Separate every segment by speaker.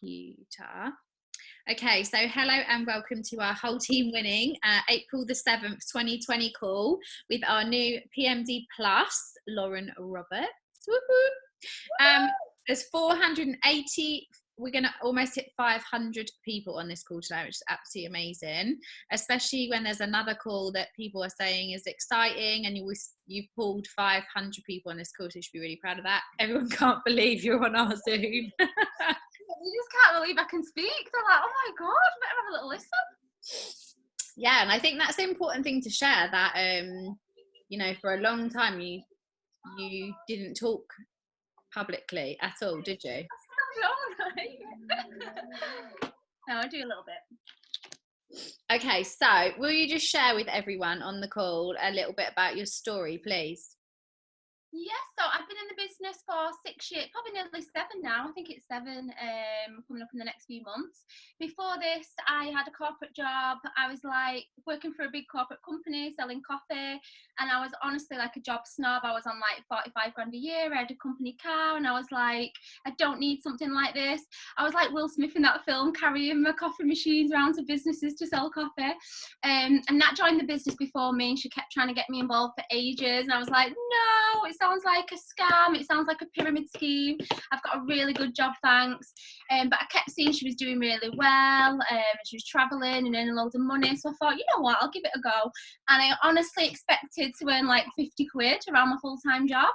Speaker 1: computer. Okay, so hello and welcome to our whole team winning April the 7th, 2020 call with our new PMD Plus, Lauren Roberts. Woo-hoo. There's 480, we're going to almost hit 500 people on this call today, which is absolutely amazing, especially when there's another call that people are saying is exciting, and you've pulled 500 people on this call, so you should be really proud of that. Everyone can't believe you're on our Zoom.
Speaker 2: You just can't believe I can speak. They're like, oh my God, better have a little listen.
Speaker 1: Yeah, and I think that's an important thing to share, that you know, for a long time you didn't talk publicly at all, did you?
Speaker 2: No, I do a little bit.
Speaker 1: Okay, so will you just share with everyone on the call a little bit about your story, please?
Speaker 2: Yes, so I've been in the business for 6 years, probably nearly 7 now. I think it's 7 coming up in the next few months. Before this, I had a corporate job. I was like working for a big corporate company selling coffee, and I was honestly like a job snob. I was on like 45 grand a year. I had a company car, and I was like, I don't need something like this. I was like Will Smith in that film, carrying my coffee machines around to businesses to sell coffee. And Nat joined the business before me, and she kept trying to get me involved for ages, and I was like, no, it sounds like a scam, it sounds like a pyramid scheme. I've got a really good job, thanks. But I kept seeing she was doing really well, she was travelling and earning loads of money, so I thought, you know what, I'll give it a go. And I honestly expected to earn like 50 quid around my full-time job.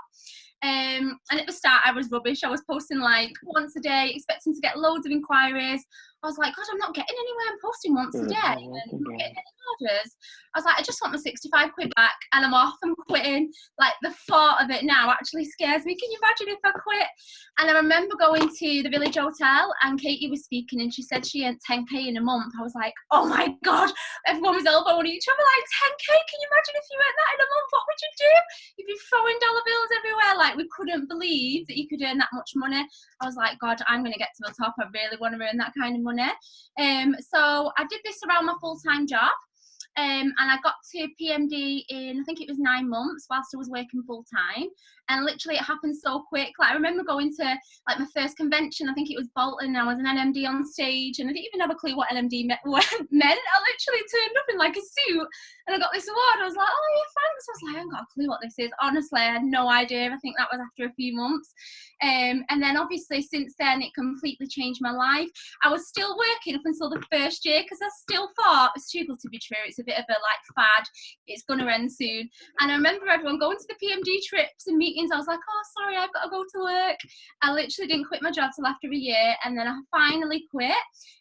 Speaker 2: And at the start I was rubbish. I was posting like once a day, expecting to get loads of inquiries. I was like, God, I'm not getting anywhere. I'm posting once a day and I'm not getting any orders. I was like, I just want my 65 quid back and I'm off. I'm quitting. Like, the thought of it now actually scares me. Can you imagine if I quit? And I remember going to the Village Hotel and Katie was speaking and she said she earned 10k in a month. I was like, oh my God, everyone was elbowing each other like, 10k? Can you imagine if you earned that in a month? What would you do? You'd be throwing dollar bills everywhere. Like, we couldn't believe that you could earn that much money. I was like, God, I'm going to get to the top. I really want to earn that kind of money. So I did this around my full-time job. And I got to PMD in, I think it was 9 months whilst I was working full time. And literally it happened so quick. Like, I remember going to like my first convention, I think it was Bolton, I was an NMD on stage and I didn't even have a clue what NMD meant. I literally turned up in like a suit and I got this award. I was like, oh yeah, thanks. I was like, I haven't got a clue what this is. Honestly, I had no idea. I think that was after a few months. And then obviously since then it completely changed my life. I was still working up until the first year because I still thought it's too good to be true. It's a bit of a like fad. It's going to end soon. And I remember everyone going to the PMD trips and meetings. I was like, oh, sorry, I've got to go to work. I literally didn't quit my job till after a year. And then I finally quit.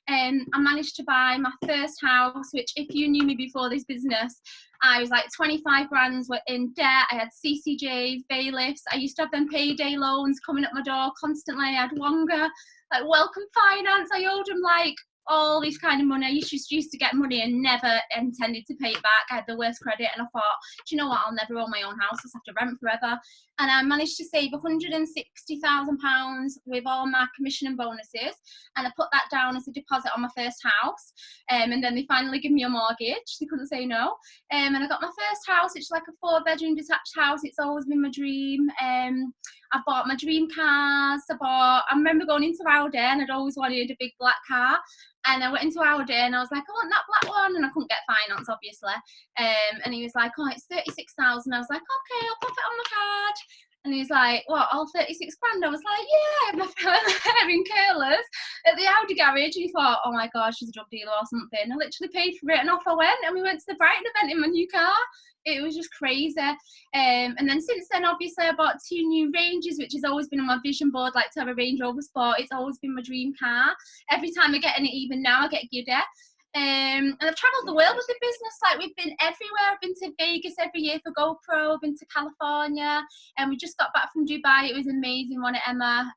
Speaker 2: And I managed to buy my first house, which if you knew me before this business, I was like 25 grand were in debt. I had CCJs, bailiffs. I used to have them payday loans coming at my door constantly. I had Wonga, like Welcome Finance. I owed them like all this kind of money. I used to get money and never intended to pay it back. I had the worst credit and I thought, do you know what, I'll never own my own house, I'll just have to rent forever. And I managed to save £160,000 with all my commission and bonuses, and I put that down as a deposit on my first house. And then they finally gave me a mortgage, they couldn't say no. And I got my first house, it's like a 4-bedroom detached house. It's always been my dream. I bought my dream cars. I remember going into Audi and I'd always wanted a big black car. And I went into Audi and I was like, I want that black one. And I couldn't get finance, obviously. And he was like, oh, it's 36,000. I was like, okay, I'll pop it on my card. And he was like, what, all 36 grand? I was like, yeah, I have my hair in curlers at the Audi garage. And he thought, oh my God, she's a drug dealer or something. I literally paid for it and off I went. And we went to the Brighton event in my new car. It was just crazy. And then since then, obviously, I bought 2 new Ranges, which has always been on my vision board, like to have a Range Rover Sport. It's always been my dream car. Every time I get in it, even now, I get giddy. And I've travelled the world with the business. Like, we've been everywhere. I've been to Vegas every year for GoPro. I've been to California. And we just got back from Dubai. It was amazing, wasn't it, Emma?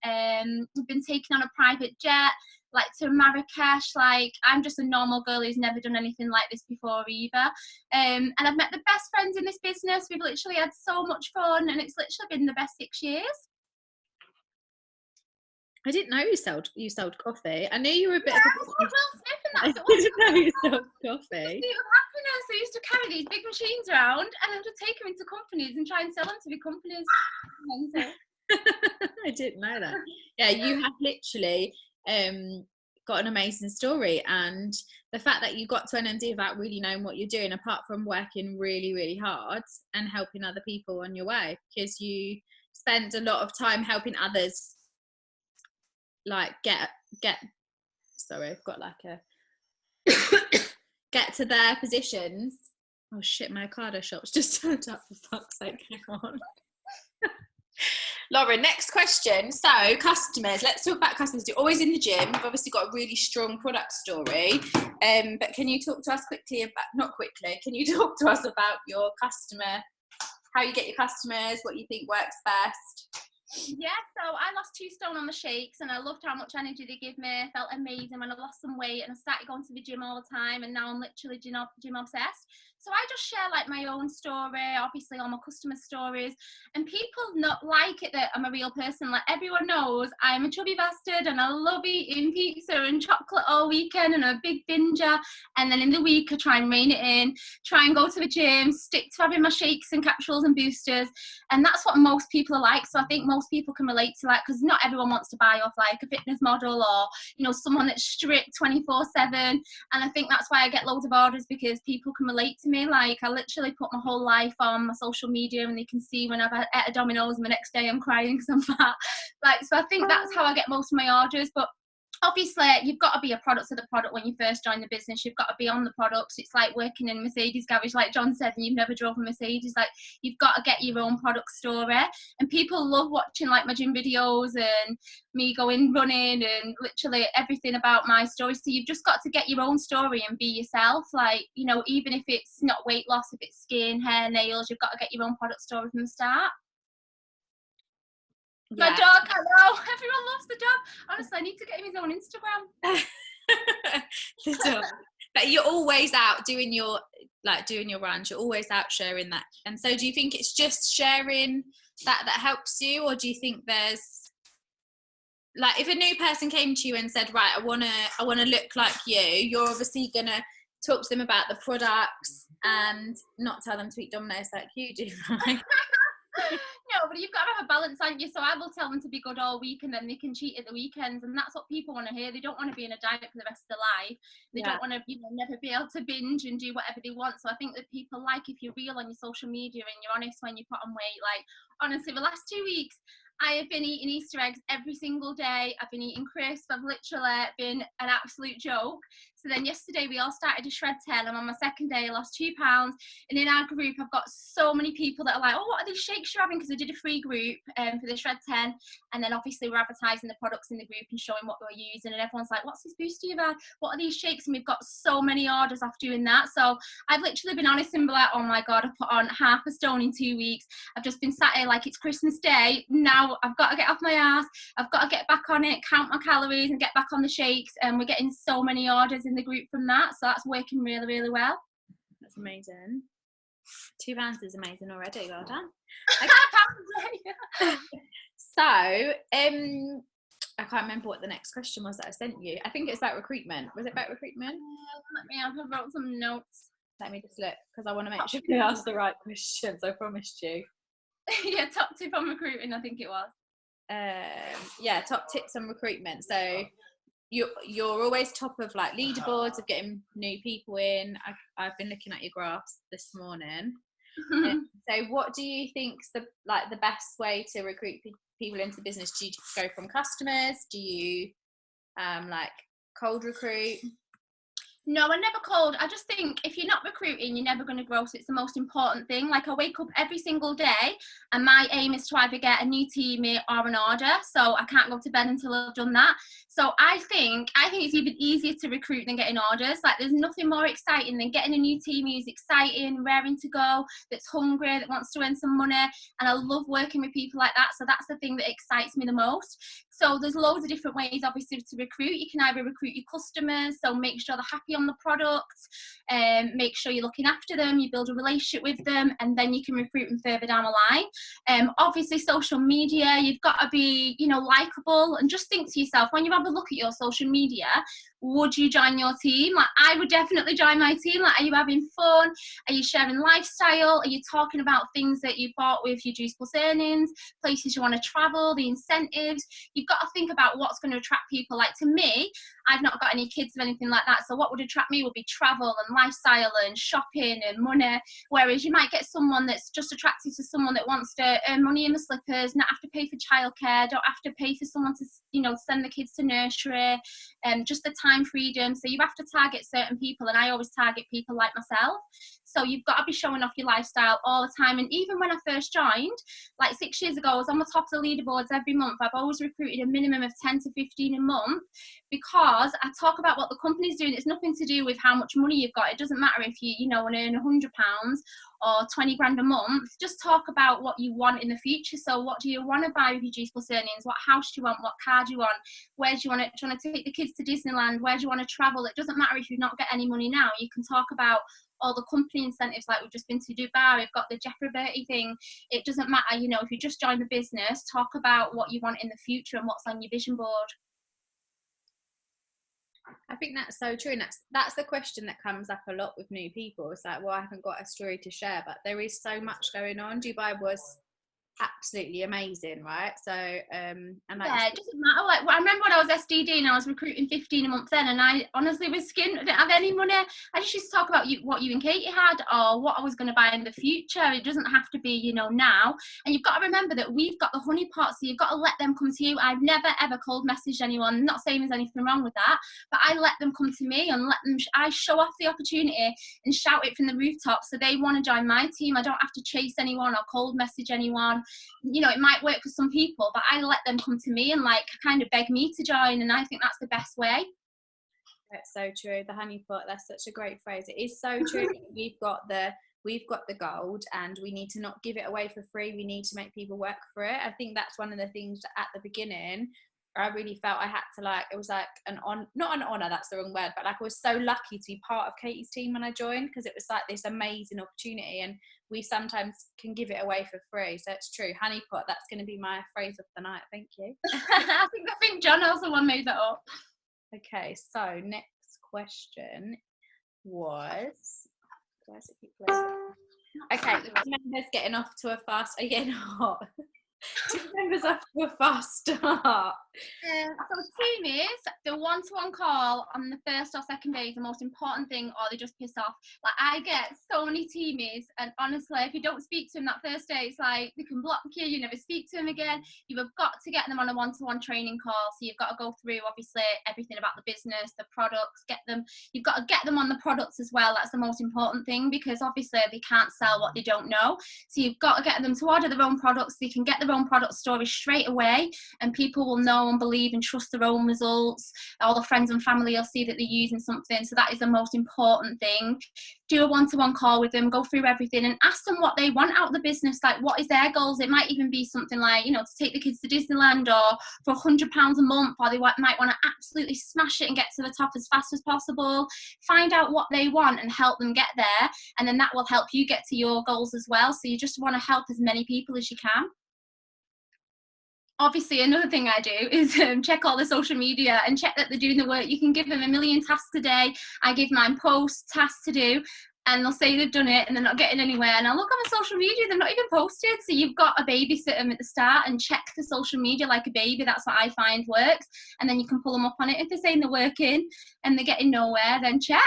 Speaker 2: We've been taken on a private jet, like to Marrakesh. Like, I'm just a normal girl who's never done anything like this before either. And I've met the best friends in this business. We've literally had so much fun, and it's literally been the best 6 years.
Speaker 1: I didn't know you sold coffee. I knew you were a bit.
Speaker 2: Yeah, I was like Will Smith, and that's
Speaker 1: I didn't know you sold coffee.
Speaker 2: Happiness. I used to carry these big machines around, and I would take them into companies and try and sell them to big companies.
Speaker 1: I didn't know that. Yeah, you have literally got an amazing story, and the fact that you got to NMD without really knowing what you're doing, apart from working really, really hard and helping other people on your way, because you spend a lot of time helping others, like get sorry, I've got like a get to their positions. Oh shit, my Ocado shop's just turned up, for fuck's sake. Hang on. Lauren, next question. So, customers, let's talk about customers. You're always in the gym. You've obviously got a really strong product story. But can you talk to us quickly about, not quickly, can you talk to us about your customer, how you get your customers, what you think works best?
Speaker 2: Yeah, so I lost 2 stone on the shakes, and I loved how much energy they give me. I felt amazing when I lost some weight, and I started going to the gym all the time, and now I'm literally gym obsessed. So I just share like my own story, obviously all my customer stories, and people not like it that I'm a real person. Like, everyone knows I'm a chubby bastard and I love eating pizza and chocolate all weekend and a big binger, and then in the week I try and rein it in, try and go to the gym, stick to having my shakes and capsules and boosters, and that's what most people are like. So I think most people can relate to that, because not everyone wants to buy off like a fitness model or, you know, someone that's strict 24/7, and I think that's why I get loads of orders, because people can relate to me. Like, I literally put my whole life on my social media, and they can see when I've ate a Domino's and the next day I'm crying because I'm fat. Like, so I think that's how I get most of my orders. But obviously you've got to be a product of the product when you first join the business. You've got to be on the products. It's like working in Mercedes garage, like John said, and you've never drove a Mercedes. Like, you've got to get your own product story, and people love watching like my gym videos and me going running and literally everything about my story. So you've just got to get your own story and be yourself. Like, you know, even if it's not weight loss, if it's skin, hair, nails, you've got to get your own product story from the start. Yeah. My dog, I know. Everyone loves the dog. Honestly, I need to get him his own Instagram.
Speaker 1: The dog. But you're always out doing your runs. You're always out sharing that. And so, do you think it's just sharing that helps you, or do you think there's, like, if a new person came to you and said, right, I wanna look like you're obviously gonna talk to them about the products and not tell them to eat Domino's like you do, right?
Speaker 2: No, but you've got to have a balance, aren't you? So I will tell them to be good all week, and then they can cheat at the weekends, and that's what people want to hear. They don't want to be in a diet for the rest of their life. They don't want to, you know, never be able to binge and do whatever they want. So I think that people like if you're real on your social media and you're honest when you put on weight. Like, honestly, the last 2 weeks, I have been eating Easter eggs every single day. I've been eating crisps. I've literally been an absolute joke. So then yesterday we all started to shred 10. I'm on my second day. I lost 2 pounds. And in our group, I've got so many people that are like, oh, what are these shakes you're having? Because I did a free group for the shred 10. And then obviously we're advertising the products in the group and showing what we're using. And everyone's like, what's this booster you've had? What are these shakes? And we've got so many orders off doing that. So I've literally been honest and be like, oh my God, I put on half a stone in 2 weeks. I've just been sat here like it's Christmas Day. Now I've got to get off my ass. I've got to get back on it, count my calories and get back on the shakes. And we're getting so many orders in the group from that. So that's working really, really well.
Speaker 1: That's amazing. 2 pounds is amazing already. Well done. So, I can't remember what the next question was that I sent you. I think it's about recruitment. Was it about recruitment?
Speaker 2: I wrote some notes.
Speaker 1: Let me just look, because I want to make sure we ask the right questions. I promised you.
Speaker 2: Yeah, top tip on recruiting, I think it was.
Speaker 1: Yeah, top tips on recruitment. So you're always top of like leaderboards of getting new people in. I've been looking at your graphs this morning. So what do you think's the best way to recruit people into business? Do you go from customers? Do you like cold recruit?
Speaker 2: No, I never cold. I just think if you're not recruiting, you're never going to grow. So it's the most important thing. Like, I wake up every single day and my aim is to either get a new teammate or an order. So I can't go to bed until I've done that. So I think it's even easier to recruit than getting orders. Like, there's nothing more exciting than getting a new team who's exciting, raring to go, that's hungry, that wants to earn some money. And I love working with people like that. So that's the thing that excites me the most. So there's loads of different ways, obviously, to recruit. You can either recruit your customers, so make sure they're happy on the product, make sure you're looking after them, you build a relationship with them, and then you can recruit them further down the line. Obviously, social media, you've got to be, likable, and just think to yourself, when you have a look at your social media, would you join your team? Like, I would definitely join my team. Like, are you having fun? Are you sharing lifestyle? Are you talking about things that you bought with your Juice Plus earnings, places you want to travel, the incentives? You've got to think about what's going to attract people. Like, to me, I've not got any kids or anything like that. So what would attract me would be travel and lifestyle and shopping and money. Whereas you might get someone that's just attracted to someone that wants to earn money in the slippers, not have to pay for childcare, don't have to pay for someone to, you know, send the kids to nursery, just the time freedom. So you have to target certain people, and I always target people like myself. So you've got to be showing off your lifestyle all the time. And even when I first joined, like 6 years ago, I was on the top of the leaderboards every month. I've always recruited a minimum of 10 to 15 a month, because I talk about what the company's doing. It's nothing to do with how much money you've got. It doesn't matter if you know, earn £100 or 20 grand a month. Just talk about what you want in the future. So what do you want to buy with your G plus earnings? What house do you want? What car do you want? Where do you want to take the kids to Disneyland? Where do you want to travel? It doesn't matter if you've not got any money now. You can talk about all the company incentives, like we've just been to Dubai, we've got the Jeffrey Bertie thing. It doesn't matter, you know, if you just join the business, talk about what you want in the future and what's on your vision board.
Speaker 1: I think that's so true, and that's the question that comes up a lot with new people. It's like, well, I haven't got a story to share, but there is so much going on. Dubai was absolutely amazing, right? So and
Speaker 2: yeah, it doesn't matter. Like, I remember when I was SDD and I was recruiting 15 a month then, and I honestly was skint, I didn't have any money. I just used to talk about what you and Katie had, or what I was going to buy in the future. It doesn't have to be, you know, now. And you've got to remember that we've got the honey pot, so you've got to let them come to you. I've never ever cold messaged anyone. Not saying there's anything wrong with that, but I let them come to me and let them. I show off the opportunity and shout it from the rooftop, so they want to join my team. I don't have to chase anyone or cold message anyone. You know, it might work for some people, but I let them come to me and like kind of beg me to join, and I think that's the best way.
Speaker 1: That's so true. The honey pot, that's such a great phrase. It is so true. we've got the gold, and we need to not give it away for free. We need to make people work for it. I think that's one of the things that at the beginning I really felt I had to, like, it was like not an honor, that's the wrong word, but like I was so lucky to be part of Katie's team when I joined, because it was like this amazing opportunity, and we sometimes can give it away for free. So it's true. Honey pot, that's going to be my phrase of the night. Thank you.
Speaker 2: I think John also one made that up.
Speaker 1: Okay, so next question was, where's it keep playing? Okay, members getting off to a fast, are you getting hot? Team members off to a fast start.
Speaker 2: So team is the one-to-one call on the first or second day is the most important thing, or they just piss off. Like, I get so many teamies, and honestly, if you don't speak to them that first day, it's like they can block you, you never speak to them again. You've got to get them on a one-to-one training call. So you've got to go through obviously everything about the business, the products, you've got to get them on the products as well. That's the most important thing, because obviously they can't sell what they don't know. So you've got to get them to order their own products. They can get their own product story straight away, and people will know and believe and trust their own results. All the friends and family will see that they're using something. So that is the most important thing. Do a one-to-one call with them, go through everything, and ask them what they want out of the business. Like, what is their goals? It might even be something like, you know, to take the kids to Disneyland, or for £100 a month, or they might want to absolutely smash it and get to the top as fast as possible. Find out what they want and help them get there, and then that will help you get to your goals as well. So you just want to help as many people as you can. Obviously, another thing I do is check all the social media and check that they're doing the work. You can give them 1 million tasks a day. I give mine posts, tasks to do, and they'll say they've done it and they're not getting anywhere. And I look on the social media, they're not even posted. So you've got to babysit them at the start and check the social media like a baby. That's what I find works. And then you can pull them up on it. If they're saying they're working and they're getting nowhere, then check.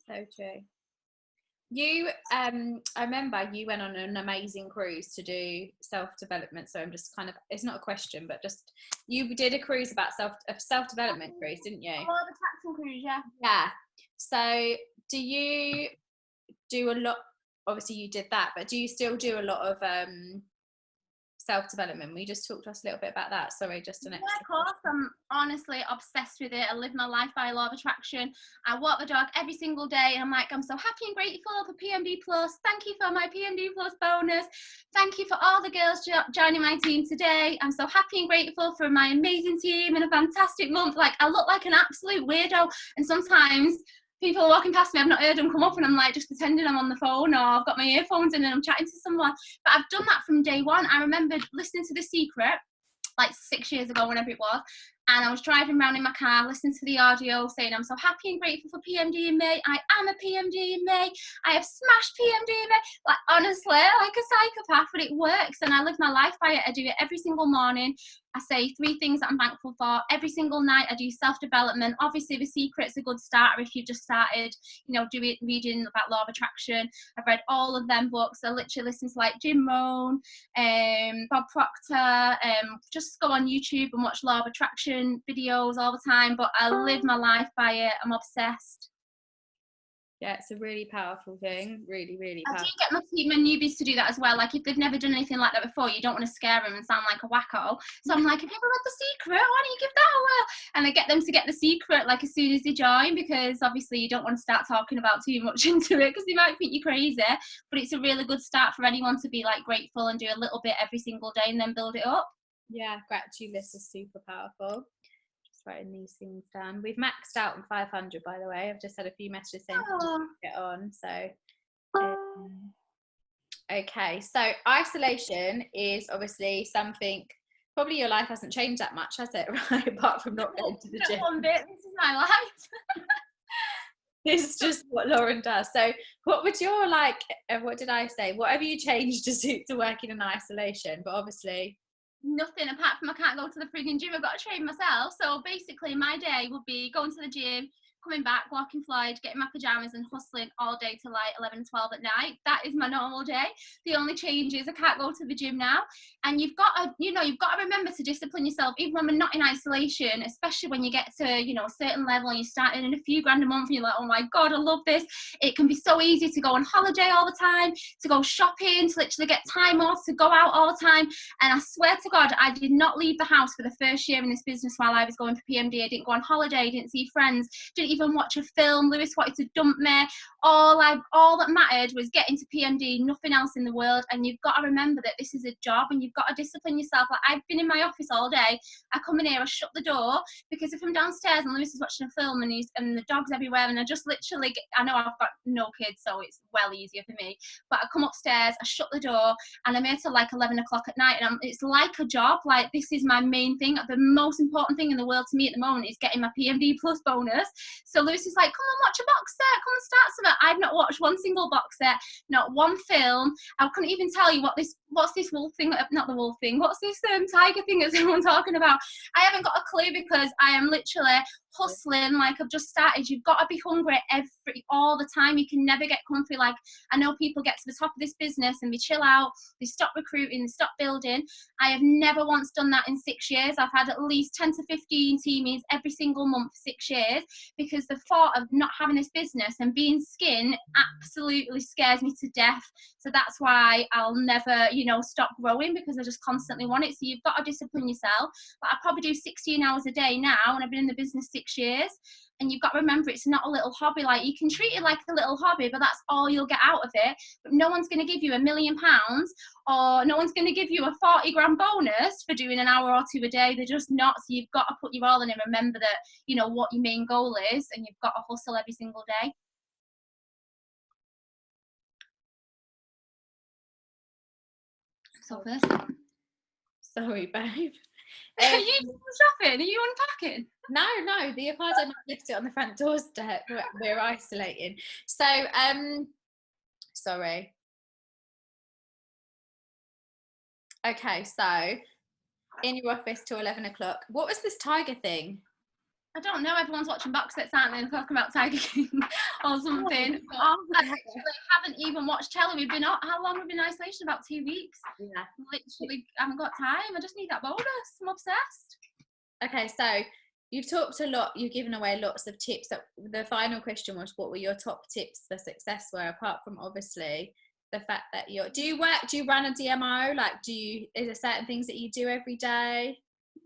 Speaker 1: So true. You, I remember you went on an amazing cruise to do self-development. So I'm just kind of, it's not a question, but just, you did a cruise about self-development cruise, didn't you?
Speaker 2: Oh, the taxing cruise, yeah.
Speaker 1: Yeah. So do you do a lot, obviously you did that, but do you still do a lot of self-development? Will you just talk to us a little bit about that? Sorry, just an extra.
Speaker 2: Yeah, of course. I'm honestly obsessed with it. I live my life by law of attraction. I walk the dog every single day, and I'm like, I'm so happy and grateful for PMD Plus. Thank you for my PMD Plus bonus. Thank you for all the girls joining my team today. I'm so happy and grateful for my amazing team and a fantastic month. Like, I look like an absolute weirdo, and sometimes people are walking past me, I've not heard them come up, and I'm like just pretending I'm on the phone, or I've got my earphones in and I'm chatting to someone. But I've done that from day one. I remember listening to The Secret like 6 years ago, whenever it was, and I was driving around in my car listening to the audio saying, I'm so happy and grateful for PMD in May. I am a PMD in May. I have smashed PMD in May. Like, honestly, like a psychopath, but it works, and I live my life by it. I do it every single morning. I say 3 things that I'm thankful for. Every single night I do self-development. Obviously, The Secret's a good starter if you've just started, reading about law of attraction. I've read all of them books. I literally listen to like Jim Rohn, Bob Proctor, just go on YouTube and watch law of attraction videos all the time. But I live my life by it. I'm obsessed.
Speaker 1: Yeah, it's a really powerful thing. Really, really
Speaker 2: I
Speaker 1: powerful.
Speaker 2: do get my newbies to do that as well. Like, if they've never done anything like that before, you don't want to scare them and sound like a wacko. So I'm like, have you ever read The Secret? Why don't you give that a whirl? And I get them to get The Secret like as soon as they join, because obviously you don't want to start talking about too much into it because they might think you're crazy. But it's a really good start for anyone to be like grateful and do a little bit every single day and then build it up.
Speaker 1: Yeah, gratitude list is super powerful. Writing these things down. We've maxed out on 500, by the way. I've just had a few messages saying get on. So okay, so isolation is obviously something, probably your life hasn't changed that much, has it? Right, apart from not going to the gym.
Speaker 2: One bit, this is my life.
Speaker 1: This is just what Lauren does. So what would your what did I say, what have you changed to suit to working in isolation? But obviously
Speaker 2: nothing apart from I can't go to the frigging gym. I've got to train myself. So basically my day would be going to the gym, coming back, walking Floyd, getting my pajamas and hustling all day till like 11, 12 at night. That is my normal day. The only change is I can't go to the gym now. And you've got to remember to discipline yourself, even when we're not in isolation, especially when you get to, a certain level and you start earning a few grand a month and you're like, oh my God, I love this. It can be so easy to go on holiday all the time, to go shopping, to literally get time off, to go out all the time. And I swear to God, I did not leave the house for the first year in this business while I was going for PMD. I didn't go on holiday, didn't see friends, didn't even watch a film. Lewis wanted to dump me. All that mattered was getting to PMD, nothing else in the world. And you've got to remember that this is a job and you've got to discipline yourself. Like, I've been in my office all day. I come in here, I shut the door, because if I'm downstairs and Lewis is watching a film and the dog's everywhere, and I just literally, I know I've got no kids, so it's well easier for me, but I come upstairs, I shut the door, and I'm here till like 11 o'clock at night, and it's like a job. Like, this is my main thing. The most important thing in the world to me at the moment is getting my PMD plus bonus. So Lewis is like, come and watch a box set, come and start something. I've not watched one single box set, not one film. I couldn't even tell you what's this wolf thing, not the wolf thing, what's this tiger thing that's everyone talking about. I haven't got a clue, because I am literally hustling like I've just started. You've got to be hungry all the time. You can never get comfy. Like, I know people get to the top of this business and they chill out, they stop recruiting, they stop building. I have never once done that in 6 years. I've had at least 10 to 15 teamies every single month for 6 years, because the thought of not having this business and being skin absolutely scares me to death. So that's why I'll never, stop growing, because I just constantly want it. So you've got to discipline yourself. But I probably do 16 hours a day now, and I've been in the business 6 years. And you've got to remember, it's not a little hobby. Like, you can treat it like a little hobby, but that's all you'll get out of it. But no one's going to give you £1 million, or no one's going to give you a 40 grand bonus for doing an hour or two a day. They're just not. So you've got to put your all in and remember that, what your main goal is, and you've got to hustle every single day. So first one.
Speaker 1: Sorry, babe.
Speaker 2: Are you shopping? Are you unpacking?
Speaker 1: No, the avocado might left it on the front doorstep. We're isolating. So, sorry. Okay, so in your office till 11 o'clock. What was this tiger thing?
Speaker 2: I don't know. Everyone's watching box sets, aren't they, and talking about Tiger King or something. I actually haven't even watched telly. How long have we been in isolation? About 2 weeks.
Speaker 1: Yeah.
Speaker 2: Literally, I haven't got time. I just need that bonus. I'm obsessed.
Speaker 1: Okay, so you've talked a lot. You've given away lots of tips. The final question was, what were your top tips for success? Were, apart from obviously the fact that do you run a DMO? Like, is there certain things that you do every day?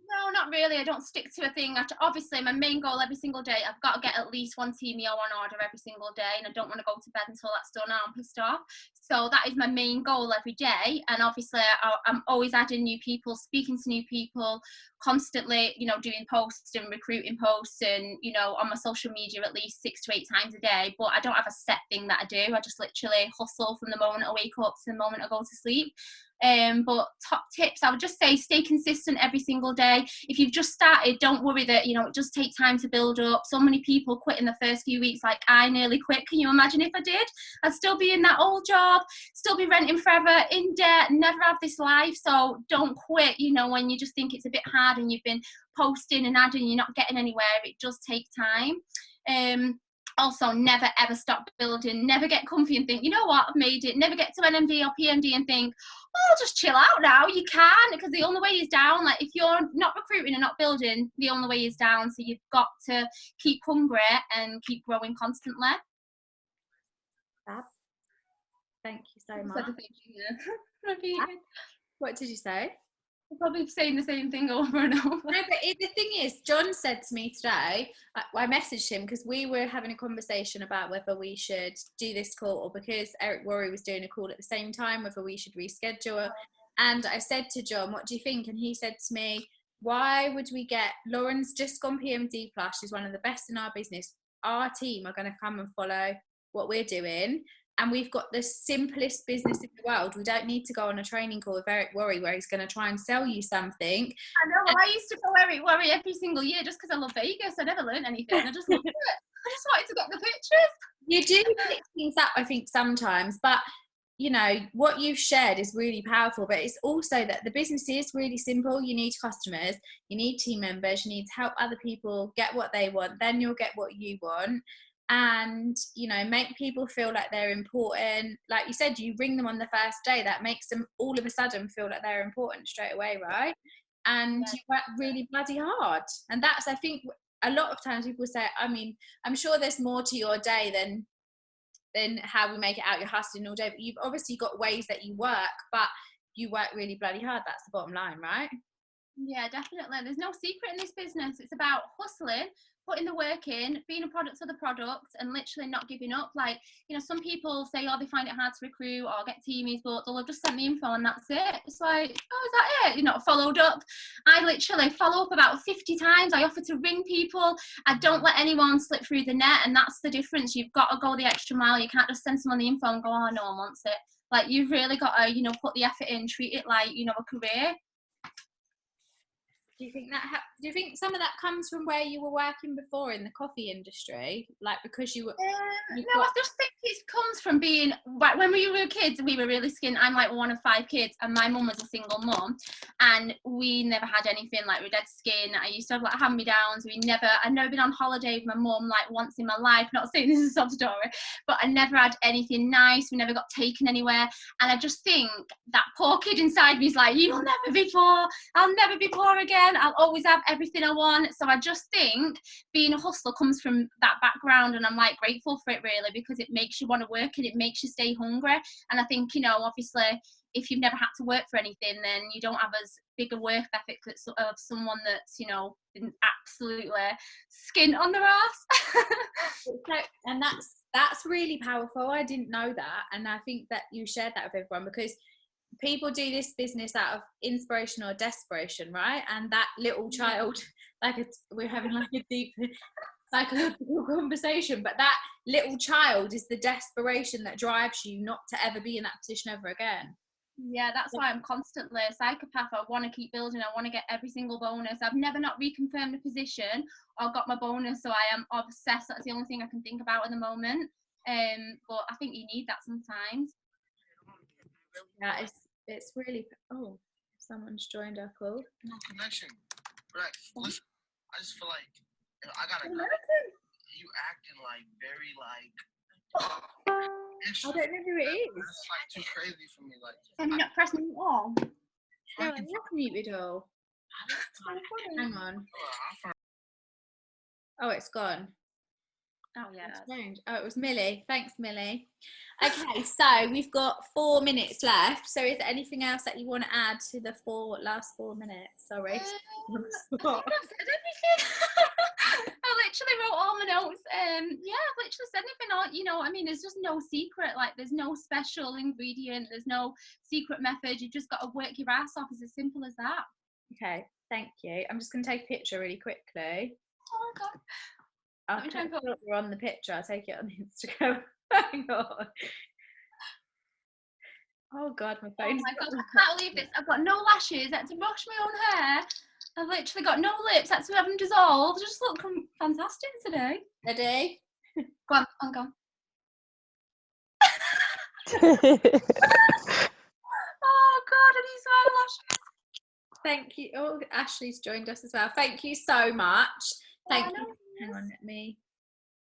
Speaker 2: No, not really. I don't stick to a thing. Obviously, my main goal every single day, I've got to get at least one team meal on order every single day, and I don't want to go to bed until that's done. I'm pissed off. So that is my main goal every day. And obviously, I'm always adding new people, speaking to new people, constantly, doing posts and recruiting posts, and, on my social media at least 6 to 8 times a day. But I don't have a set thing that I do. I just literally hustle from the moment I wake up to the moment I go to sleep. But top tips, I would just say stay consistent every single day. If you've just started, don't worry that, it does take time to build up. So many people quit in the first few weeks, like I nearly quit. Can you imagine if I did? I'd still be in that old job, still be renting forever, in debt, never have this life. So don't quit, when you just think it's a bit hard and you've been posting and adding, you're not getting anywhere. It does take time. Also, never ever stop building. Never get comfy and think, you know what, I've made it. Never get to NMD or PMD and think, oh, I'll just chill out now. You can, because the only way is down. Like, if you're not recruiting and not building, the only way is down. So you've got to keep hungry and keep growing constantly.
Speaker 1: Fab. Thank you so much. What did you say?
Speaker 2: I'm probably saying the same thing over and over.
Speaker 1: No, but the thing is, John said to me today, I messaged him because we were having a conversation about whether we should do this call, or because Eric Worry was doing a call at the same time, whether we should reschedule. And I said to John, what do you think? And he said to me, why would we get, Lauren's just gone PMD Plus, she's one of the best in our business. Our team are going to come and follow what we're doing. And we've got the simplest business in the world. We don't need to go on a training call with Eric Worry where he's going to try and sell you something.
Speaker 2: I know. I used to follow Eric Worry every single year just because I love Vegas. I never learned anything. I just loved it. I just wanted to get the pictures.
Speaker 1: You do pick things up, I think, sometimes. But, what you've shared is really powerful. But it's also that the business is really simple. You need customers. You need team members. You need to help other people get what they want. Then you'll get what you want. And make people feel like they're important. Like you said, you ring them on the first day, that makes them all of a sudden feel like they're important straight away, right? And you work really bloody hard. And that's, I think, a lot of times people say, I'm sure there's more to your day than how we make it out. You're hustling all day, but you've obviously got ways that you work, but you work really bloody hard. That's the bottom line, right?
Speaker 2: Yeah, definitely. There's no secret in this business. It's about hustling, putting the work in, being a product of the product, and literally not giving up. Like, some people say, oh, they find it hard to recruit or get teamies, but they'll have just sent the info and that's it. It's like, oh, is that it? You're not followed up. I literally follow up about 50 times. I offer to ring people. I don't let anyone slip through the net, and that's the difference. You've got to go the extra mile. You can't just send someone the info and go, oh, no one wants it. Like, you've really got to, put the effort in, treat it like, a career.
Speaker 1: Do you think some of that comes from where you were working before in the coffee industry? Like, because you were...
Speaker 2: No, I just think it comes from being... Like, when we were kids, we were really skinny. I'm like one of 5 kids, and my mum was a single mum, and we never had anything. Like, we were dead skin. I used to have, like, hand-me-downs. I'd never been on holiday with my mum, like, once in my life. Not saying this is a sob story, but I never had anything nice. We never got taken anywhere. And I just think that poor kid inside me is like, you'll never be poor. I'll never be poor again. I'll always have everything I want. So I just think being a hustler comes from that background, and I'm like grateful for it really, because it makes you want to work and it makes you stay hungry. And I think, obviously if you've never had to work for anything, then you don't have as big a work ethic of someone that's, been absolutely skin on their ass.
Speaker 1: And that's really powerful. I didn't know that, and I think that you shared that with everyone, because people do this business out of inspiration or desperation, right? And that little child, we're having like a deep psychological conversation, but that little child is the desperation that drives you not to ever be in that position ever again.
Speaker 2: Yeah, that's why I'm constantly a psychopath. I want to keep building. I want to get every single bonus. I've never not reconfirmed a position or got my bonus, so I am obsessed. That's the only thing I can think about at the moment. But I think you need that sometimes.
Speaker 1: Yeah, it's really... Oh, someone's joined our call.
Speaker 3: No connection. Right. Listen, I just feel like I gotta go. You acting like very like...
Speaker 1: I don't know who it is.
Speaker 3: It's like too crazy for me. Like,
Speaker 2: Can you not press me all?
Speaker 1: No, I have muted all. Hang on. Oh, it's gone.
Speaker 2: Oh, yeah.
Speaker 1: That's strange. Oh, it was Millie. Thanks, Millie. Okay, so we've got 4 minutes left. So is there anything else that you want to add to the last 4 minutes? Sorry.
Speaker 2: I think I've said everything. I literally wrote all my notes. Yeah, I've literally said anything. There's just no secret. Like, there's no special ingredient. There's no secret method. You've just got to work your ass off. It's as simple as that.
Speaker 1: Okay, thank you. I'm just going to take a picture really quickly.
Speaker 2: Oh, my God.
Speaker 1: I'll put it on the picture. I'll take it on Instagram. Hang on. Oh God, my
Speaker 2: Oh
Speaker 1: phone's.
Speaker 2: my God, I can't believe this. I've got no lashes. I had to brush my own hair. I've literally got no lips. I had to have them dissolved. I just look fantastic today.
Speaker 1: Ready?
Speaker 2: Go on, go on. Oh God, I need some eyelashes.
Speaker 1: Thank you. Oh, Ashley's joined us as well. Thank you so much. Thank you.
Speaker 2: No,
Speaker 1: Hang on, let me.